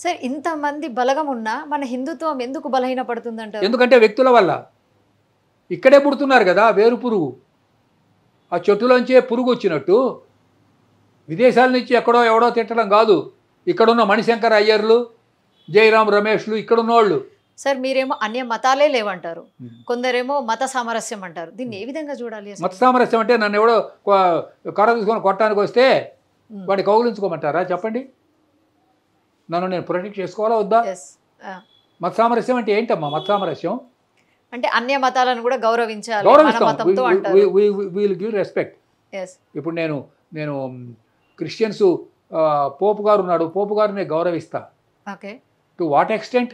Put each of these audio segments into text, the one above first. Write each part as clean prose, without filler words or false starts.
Sir ఇంతమంది బలగం ఉన్నా మన హిందుత్వం ఎందుకు బలహీనపడుతుందంటారు? ఎందుకంటే వ్యక్తుల వల్ల. ఇక్కడే పుడుతున్నారు కదా వేరు పురుగు. ఆ చెట్టులోంచే పురుగు వచ్చినట్టు విదేశాల నుంచి ఎక్కడో ఎవడో తిట్టడం కాదు. ఇక్కడున్న మణిశంకర్ అయ్యర్లు, జయరాం రమేష్లు ఇక్కడున్నోళ్ళు. సార్ మీరేమో అన్య మతాలే లేవంటారు, కొందరేమో మత సామరస్యం అంటారు. దీన్ని ఏ విధంగా చూడాలి అసలు? మత సామరస్యం అంటే నన్ను ఎవడో కర్ర తీసుకొని కొట్టడానికి వస్తే వాడిని కౌగులించుకోమంటారా చెప్పండి? నన్ను నేను ప్రొటెక్ట్ చేసుకోవాలా వద్దా? మత సామరస్యం అంటే ఏంటమ్మా మత సామరస్యం? అంటే అన్య మతాలను కూడా గౌరవించాలి, మన మతంతో అంటారు. Will give respect. ఇప్పుడు నేను క్రిస్టియన్స్ పోపు గారు ఉన్నాడు, పోపు గారిని గౌరవిస్తా. Okay. To what extent?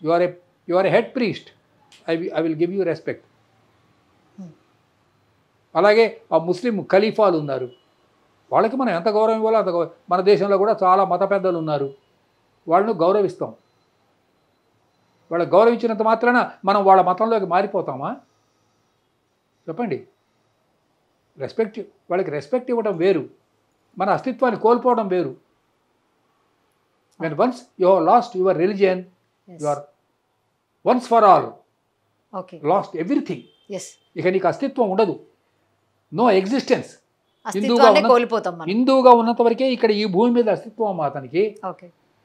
You are a head priest, I will give you respect. అలాగే ఆ ముస్లిం ఖలీఫాలు ఉన్నారు, వాళ్ళకి మనం ఎంత గౌరవం ఇవ్వాలో అంత గౌరవం. మన దేశంలో కూడా చాలా మత పెద్దలు ఉన్నారు, వాళ్ళను గౌరవిస్తాం. వాళ్ళకి గౌరవించినంత మాత్రాన మనం వాళ్ళ మతంలోకి మారిపోతామా చెప్పండి? వాళ్ళకి రెస్పెక్ట్ ఇవ్వడం వేరు, మన అస్తిత్వాన్ని కోల్పోవడం వేరు. when once you have lost your religion, you are once for all lost everything. ఇక నీకు అస్తిత్వం ఉండదు, నో ఎగ్జిస్టెన్స్. హిందూగా ఉన్నంత వరకే ఇక్కడ ఈ భూమి మీద అస్తిత్వం అతనికి.